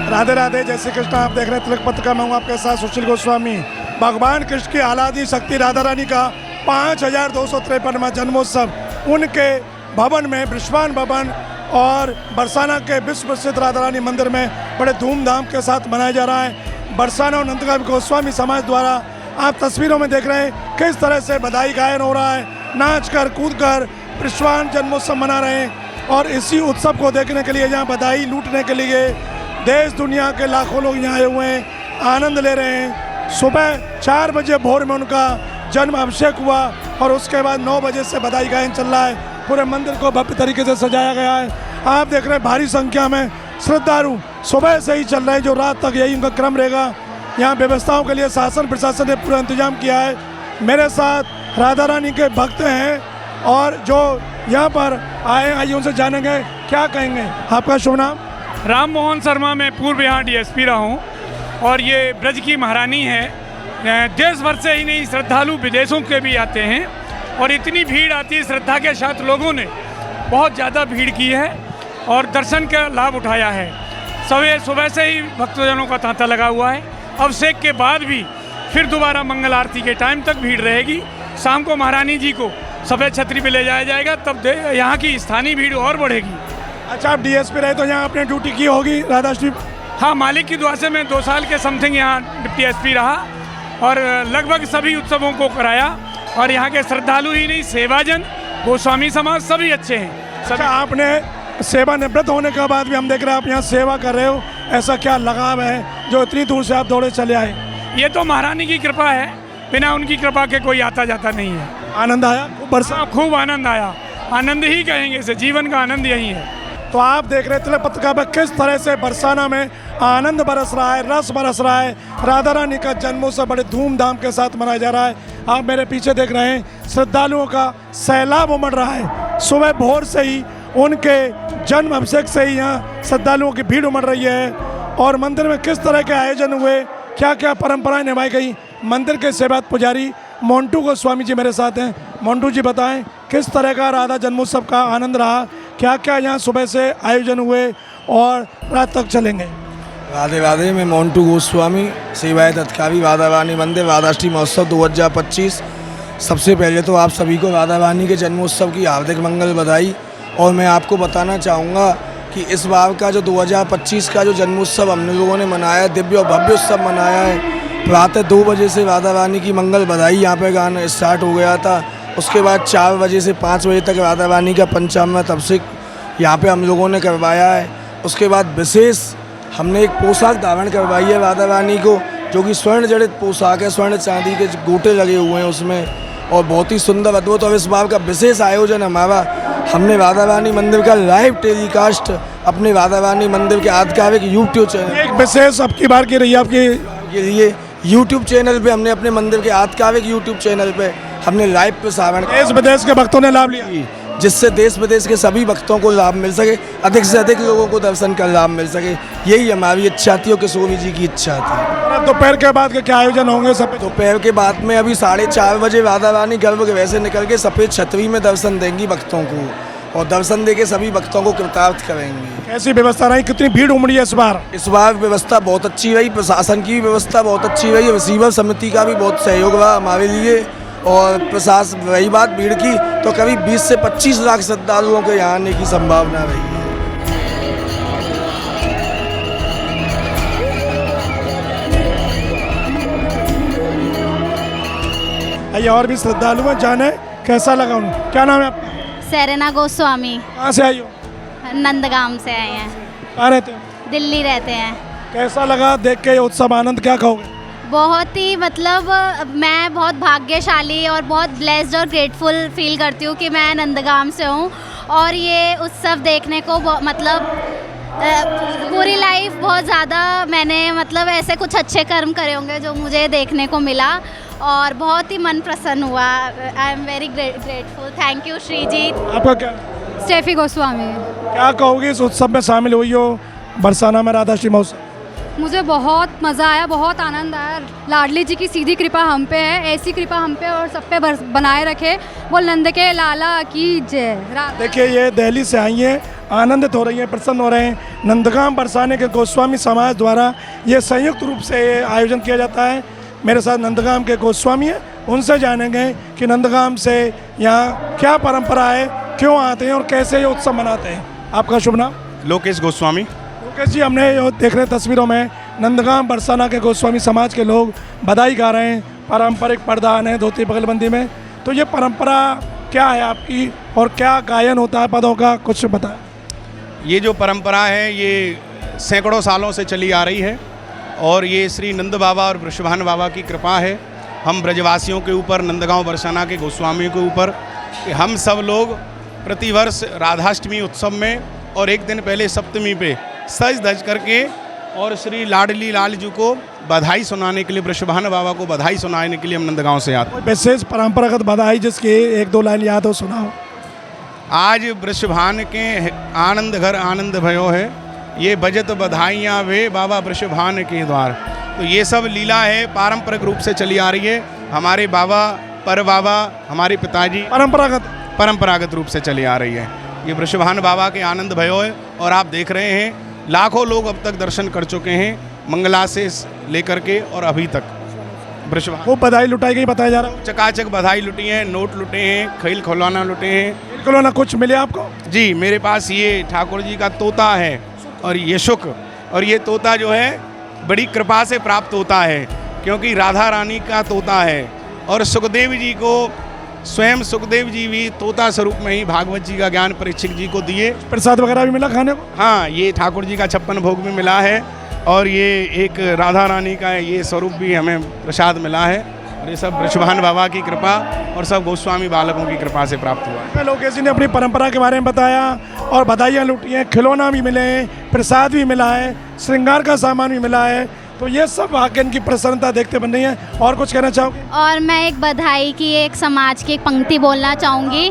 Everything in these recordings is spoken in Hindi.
राधे राधे, जय श्री कृष्ण। आप देख रहे हैं तिलक पत्रिका में हूँ आपके साथ सुशील गोस्वामी। भगवान कृष्ण की आलादी शक्ति राधा रानी का 5253वां जन्मोत्सव उनके भवन में, बृषभान भवन और बरसाना के विश्व प्रसिद्ध राधा रानी मंदिर में बड़े धूमधाम के साथ मनाया जा रहा है। बरसाना और नंदगांव गोस्वामी समाज द्वारा आप तस्वीरों में देख रहे हैं किस तरह से बधाई गायन हो रहा है, नाच कर कूद कर बृषभान जन्मोत्सव मना रहे हैं। और इसी उत्सव को देखने के लिए, यहाँ बधाई लूटने के लिए देश दुनिया के लाखों लोग यहाँ आए हुए हैं, आनंद ले रहे हैं। सुबह 4 बजे भोर में उनका जन्म अभिषेक हुआ और उसके बाद 9 बजे से बधाई गायन चल रहा है। पूरे मंदिर को भव्य तरीके से सजाया गया है। आप देख रहे हैं भारी संख्या में श्रद्धालु सुबह से ही चल रहे हैं, जो रात तक यही उनका क्रम रहेगा। यहाँ व्यवस्थाओं के लिए शासन प्रशासन ने पूरा इंतजाम किया है। मेरे साथ राधा रानी के भक्त हैं और जो यहाँ पर आए, आइए उनसे जानेंगे क्या कहेंगे। आपका शुभ नाम? राम मोहन शर्मा, मैं पूर्व यहाँ डीएसपी रहा हूँ और ये ब्रज की महारानी है। देश भर से ही नहीं, श्रद्धालु विदेशों के भी आते हैं और इतनी भीड़ आती है। श्रद्धा के साथ लोगों ने बहुत ज़्यादा भीड़ की है और दर्शन का लाभ उठाया है। सुबह से ही भक्तजनों का तांता लगा हुआ है। अभिषेक के बाद भी फिर दोबारा मंगल आरती के टाइम तक भीड़ रहेगी। शाम को महारानी जी को सफ़ेद छतरी पे ले जाया जाएगा, तब यहाँ की स्थानीय भीड़ और बढ़ेगी। अच्छा, आप डीएसपी रहे तो यहाँ आपने ड्यूटी की होगी राधाश्री? हाँ, मालिक की दुआ से मैं 2 साल के समथिंग यहाँ डिप्टी एसपी रहा और लगभग सभी उत्सवों को कराया। और यहाँ के श्रद्धालु ही नहीं, सेवाजन, गोस्वामी समाज सभी अच्छे हैं। अच्छा, आपने सेवानिवृत्त होने के बाद भी हम देख रहे हैं आप यहाँ सेवा कर रहे हो, ऐसा क्या लगाव है जो इतनी दूर से आप दौड़े चले आए? ये तो महारानी की कृपा है, बिना उनकी कृपा के कोई आता जाता नहीं है। आनंद आया बरसा? खूब आनंद आया। आनंद ही कहेंगे इसे, जीवन का आनंद यही है। तो आप देख रहे तिलक पत्रिका में किस तरह से बरसाना में आनंद बरस रहा है, रस बरस रहा है। राधा रानी का जन्मोत्सव बड़े धूमधाम के साथ मनाया जा रहा है। आप मेरे पीछे देख रहे हैं श्रद्धालुओं का सैलाब उमड़ रहा है। सुबह भोर से ही उनके जन्म अभिषेक से ही यहाँ श्रद्धालुओं की भीड़ उमड़ रही है। और मंदिर में किस तरह के आयोजन हुए, क्या क्या परंपराएं निभाई गई, मंदिर के सेवायत पुजारी मोन्टू गोस्वामी जी मेरे साथ हैं। मोन्टू जी बताएं किस तरह का राधा जन्मोत्सव का आनंद रहा, क्या क्या यहाँ सुबह से आयोजन हुए और रात तक चलेंगे? राधे राधे, मैं मोन्टू गोस्वामी, सेवायत अधिकारी राधा रानी मंदिर राधाष्टमी महोत्सव 2025। सबसे पहले तो आप सभी को राधा रानी के जन्मोत्सव की हार्दिक मंगल बधाई। और मैं आपको बताना चाहूँगा कि इस बार का जो 2025 का जो जन्मोत्सव हम लोगों ने मनाया, दिव्य और भव्य उत्सव मनाया है। प्रातः 2 बजे से राधा रानी की मंगल बधाई यहाँ पे गाना स्टार्ट हो गया था। उसके बाद 4 बजे से 5 बजे तक राधा रानी का पंचामृत अभिषेक यहाँ पे हम लोगों ने करवाया है। उसके बाद विशेष हमने एक पोशाक धारण करवाई है राधा रानी को, जो कि स्वर्ण जड़ित पोशाक है, स्वर्ण चांदी के गोटे लगे हुए हैं उसमें, और बहुत ही सुंदर अद्भुत। और इस बार का विशेष आयोजन हमारा, हमने राधा रानी मंदिर का लाइव टेलीकास्ट अपने राधा रानी मंदिर के आधिकारिक यूट्यूब चैनल, एक विशेष अब की बार की रही आपकी के लिए यूट्यूब चैनल पे, हमने अपने मंदिर के आधिकारिक यूट्यूब चैनल पे हमने लाइव प्रसारण, देश विदेश के भक्तों ने लाभ लिया, जिससे देश विदेश के सभी भक्तों को लाभ मिल सके, अधिक से अधिक लोगों को दर्शन का लाभ मिल सके। यही हमारी इच्छा थी और किशोरी जी की इच्छा थी। दोपहर के बाद के क्या आयोजन होंगे? सब दोपहर के बाद में अभी 4:30 बजे राधा रानी गर्भगृह से निकल के सफ़ेद छतरी में दर्शन देंगी भक्तों को, और दर्शन दे के सभी भक्तों को कृतार्थ करेंगी। कैसी व्यवस्था रही, कितनी भीड़ उमड़ी है इस बार? इस बार व्यवस्था बहुत अच्छी रही, प्रशासन की भी व्यवस्था बहुत अच्छी रही, रिसीवर समिति का भी बहुत सहयोग रहा हमारे लिए। और प्रशासन, रही बात भीड़ की, तो करीब 20 से 25 लाख श्रद्धालुओं के यहाँ आने की संभावना रही है। आइए और भी श्रद्धालु हैं, जाने कैसा लगा उन्हें। क्या नाम है आपका? सेरेना गोस्वामी। कहाँ से आई हो? नंदगांव से आए हैं। कहाँ रहते हो? दिल्ली रहते हैं। कैसा लगा देख के ये उत्सव, आनंद क्या कहोगे? बहुत ही, मतलब मैं बहुत भाग्यशाली और बहुत ब्लेस्ड और ग्रेटफुल फील करती हूँ कि मैं नंदगांव से हूँ और ये उत्सव देखने को मतलब पूरी लाइफ बहुत ज़्यादा मैंने मतलब ऐसे कुछ अच्छे कर्म करे होंगे जो मुझे देखने को मिला और बहुत ही मन प्रसन्न हुआ। I am very grateful. Thank you Sreejith. आपका क्या? स्टेफी गोस्वामी। क्या कहोगे इस उत्सव में शामिल हुई हो, बरसाना में राधाष्टमी महोत्सव? मुझे बहुत मज़ा आया, बहुत आनंद आया। लाडली जी की सीधी कृपा हम पे है, ऐसी कृपा हम पे और सब पे बनाए रखे। वो नंद के लाला की जय। देखिए ये दिल्ली से आई हैं आनंदित हो रही हैं, प्रसन्न हो रहे हैं। नंदगाम बरसाने के गोस्वामी समाज द्वारा ये संयुक्त रूप से ये आयोजन किया जाता है। मेरे साथ नंदगाम के गोस्वामी हैं, उनसे जानेंगे कि नंदगाम से यहाँ क्या परंपरा है, क्यों आते हैं और कैसे ये उत्सव मनाते हैं। आपका शुभ नाम? लोकेश गोस्वामी। लोकेश जी, हमने ये देख रहे हैं तस्वीरों में नंदगाम बरसाना के गोस्वामी समाज के लोग बधाई गा रहे हैं, पारंपरिक परिधान है, धोती बगलबंदी में। तो ये परंपरा क्या है आपकी और क्या गायन होता है पदों का, कुछ बताएं। ये जो परंपरा है ये सैकड़ों सालों से चली आ रही है और ये श्री नंद बाबा और वृषभान बाबा की कृपा है हम ब्रजवासियों के ऊपर, नंदगांव बरसाना के गोस्वामियों के ऊपर, कि हम सब लोग प्रतिवर्ष राधाष्टमी उत्सव में और एक दिन पहले सप्तमी पे सज धज करके और श्री लाडली लाल जी को बधाई सुनाने के लिए, वृषभान बाबा को बधाई सुनाने के लिए हम नंदगांव से आते हैं। विशेष परंपरागत बधाई जिसकी एक दो लाइन याद हो सुनाओ। आज वृषभान के आनंद घर आनंद भयो है, ये बजत बधाइयाँ वे बाबा वृषभान के द्वार। तो ये सब लीला है, पारंपरिक रूप से चली आ रही है। हमारे बाबा पर बाबा, हमारे पिताजी परंपरागत रूप से चली आ रही है। ये वृषभान बाबा के आनंद भयो है और आप देख रहे हैं लाखों लोग अब तक दर्शन कर चुके हैं, मंगला से लेकर के और अभी तक वृषभान वो बधाई लुटाई गई बताया जा रहा है। चकाचक बधाई लुटी है, नोट लुटे हैं, खेल खिलौना लुटे हैं। खिलौना कुछ मिले आपको? जी, मेरे पास ये ठाकुर जी का तोता है और ये शुक, और ये तोता जो है बड़ी कृपा से प्राप्त होता है क्योंकि राधा रानी का तोता है और सुखदेव जी को, स्वयं सुखदेव जी भी तोता स्वरूप में ही भागवत जी का ज्ञान परीक्षित जी को दिए। प्रसाद वगैरह भी मिला खाने को? हाँ, ये ठाकुर जी का 56 भोग भी मिला है और ये एक राधा रानी का ये स्वरूप भी हमें प्रसाद मिला है। और ये सब वृषभान बाबा की कृपा और सब गोस्वामी बालकों की कृपा से प्राप्त हुआ है। लोकेश जी ने अपनी परंपरा के बारे में बताया और बधाइयाँ लूटी हैं, खिलौना भी मिले हैं, प्रसाद भी मिला है, श्रृंगार का सामान भी मिला है। तो ये सब भाग्यन की प्रसन्नता देखते बन रही है। और कुछ कहना चाहोगे? और मैं एक बधाई की, एक समाज की एक पंक्ति बोलना चाहूँगी।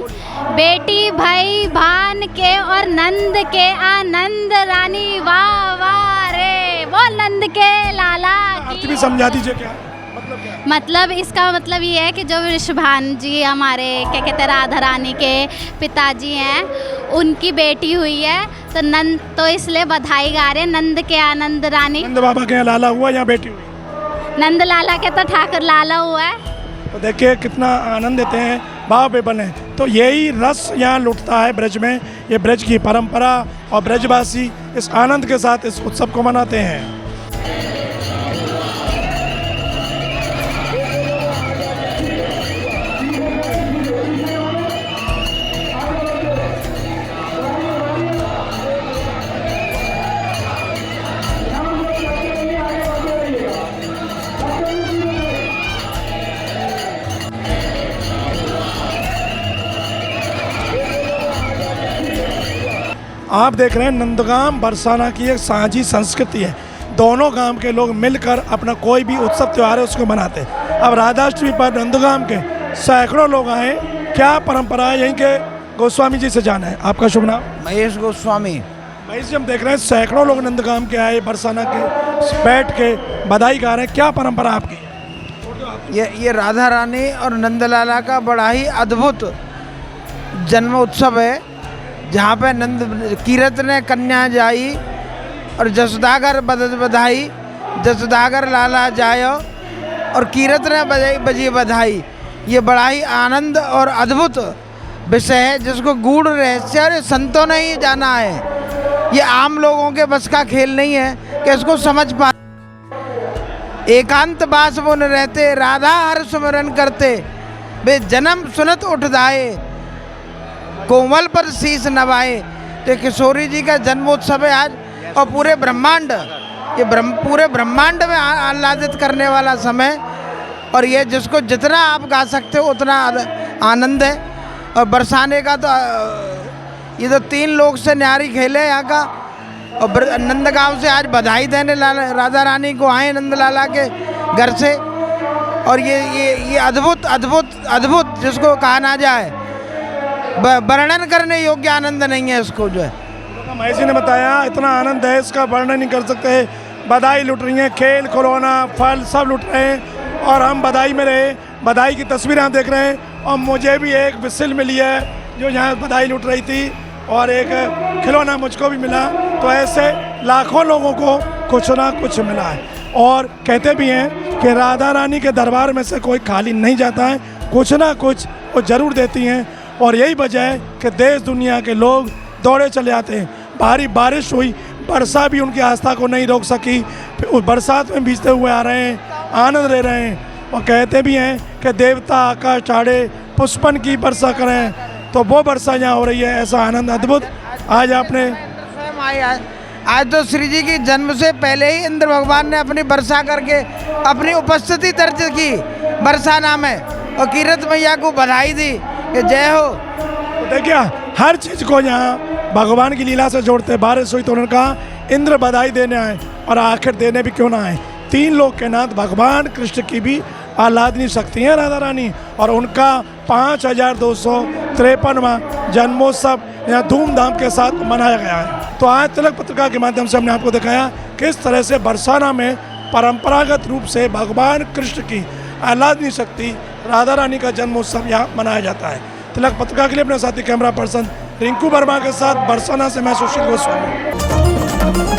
बेटी भाई भान के और नंद के आनंद रानी वाह वाह रे, वो नंद के लाला अर्थ की। भी समझा दीजिए क्या मतलब क्या? मतलब इसका मतलब ये है कि जो वृषभान जी हमारे क्या कहते हैं राधा रानी के पिताजी हैं, उनकी बेटी हुई है, तो नंद, तो इसलिए बधाई गा रहे हैं नंद के आनंद रानी। नंद बाबा के यहाँ लाला हुआ या बेटी हुई? नंद लाला के तो ठाकुर लाला हुआ है। तो देखिए कितना आनंद देते हैं भाव पे बने। तो यही रस यहाँ लुटता है ब्रज में। ये ब्रज की परंपरा और ब्रजवासी इस आनंद के साथ इस उत्सव को मनाते हैं। आप देख रहे हैं नंदगाम बरसाना की एक साझी संस्कृति है। दोनों गांव के लोग मिलकर अपना कोई भी उत्सव त्यौहार है उसको मनाते हैं। अब राधाष्टमी पर नंदगाम के सैकड़ों लोग आए। क्या परंपरा है यहीं के गोस्वामी जी से जाना है। आपका शुभ नाम? महेश गोस्वामी। महेश जी, हम देख रहे हैं सैकड़ों लोग नंदगाम के आए, बरसाना के बैठ के बधाई गा रहे हैं। क्या परंपरा आपकी? ये राधा रानी और नंदलाला का बड़ा ही अद्भुत जन्म उत्सव है, जहाँ पे नंद कीरत ने कन्या जाई और जसोदागर बदत बधाई, जसोदागर लाला जायो और कीरत ने बजी बधाई। ये बड़ा ही आनंद और अद्भुत विषय है जिसको गूढ़ रहस्य और संतों ने ही जाना है। ये आम लोगों के बस का खेल नहीं है कि इसको समझ पा। एकांत बास वो न रहते, राधा हर सुमरन करते, वे जन्म सुनत उठ दाए, कोमल पर शीश नवाए। तो किशोरी जी का जन्मोत्सव है आज और पूरे ब्रह्मांड, ये पूरे ब्रह्मांड में आह्लादित करने वाला समय। और ये जिसको जितना आप गा सकते हो उतना आनंद है। और बरसाने का तो ये तो 3 लोग से न्यारी खेले यहाँ का। और नंदगांव से आज बधाई देने राधा रानी को आए नंदलाला के घर से। और ये अद्भुत अद्भुत अद्भुत जिसको कहा ना जाए, वर्णन करने योग्य आनंद नहीं है इसको जो है। महेश जी ने बताया इतना आनंद है इसका वर्णन नहीं कर सकते। बधाई लुट रही हैं, खेल खिलौना फल सब लुट रहे हैं और हम बधाई में रहे। बधाई की तस्वीरें हम देख रहे हैं और मुझे भी एक विसिल मिली है जो यहाँ बधाई लुट रही थी। और एक खिलौना मुझको भी मिला। तो ऐसे लाखों लोगों को कुछ ना कुछ मिला है। और कहते भी हैं कि राधा रानी के दरबार में से कोई खाली नहीं जाता है, कुछ ना कुछ वो ज़रूर देती हैं। और यही वजह है कि देश दुनिया के लोग दौड़े चले आते हैं। भारी बारिश हुई, वर्षा भी उनकी आस्था को नहीं रोक सकी, उस बरसात में भीजते हुए आ रहे हैं, आनंद ले रहे हैं। और कहते भी हैं कि देवता आकाश चाड़े पुष्पन की वर्षा करें, तो वो वर्षा यहाँ हो रही है। ऐसा आनंद अद्भुत आज आपने स्वयं आए आज तो श्री जी की जन्म से पहले ही इंद्र भगवान ने अपनी वर्षा करके अपनी उपस्थिति दर्ज की वर्षा नाम है, और कीरत मैया को बधाई दी कि जय हो। तो देखिए हर चीज़ को यहाँ भगवान की लीला से जोड़ते हैं। बारिश हुई तो उन्होंने कहा इंद्र बधाई देने आए, और आखिर देने भी क्यों ना आए। तीन लोग के नाथ भगवान कृष्ण की भी आह्लादनी शक्ति है राधा रानी, और उनका 5253वां जन्मोत्सव यहाँ धूमधाम के साथ मनाया गया है। तो आज तिलक पत्रिका के माध्यम से हमने आपको दिखाया किस तरह से बरसाना में परंपरागत रूप से भगवान कृष्ण की आह्लादनी शक्ति राधा रानी का जन्मोत्सव यहाँ मनाया जाता है। तिलक पत्रिका के लिए अपने साथी कैमरा पर्सन रिंकू वर्मा के साथ बरसाना से मैं सुशील गोस्वामी।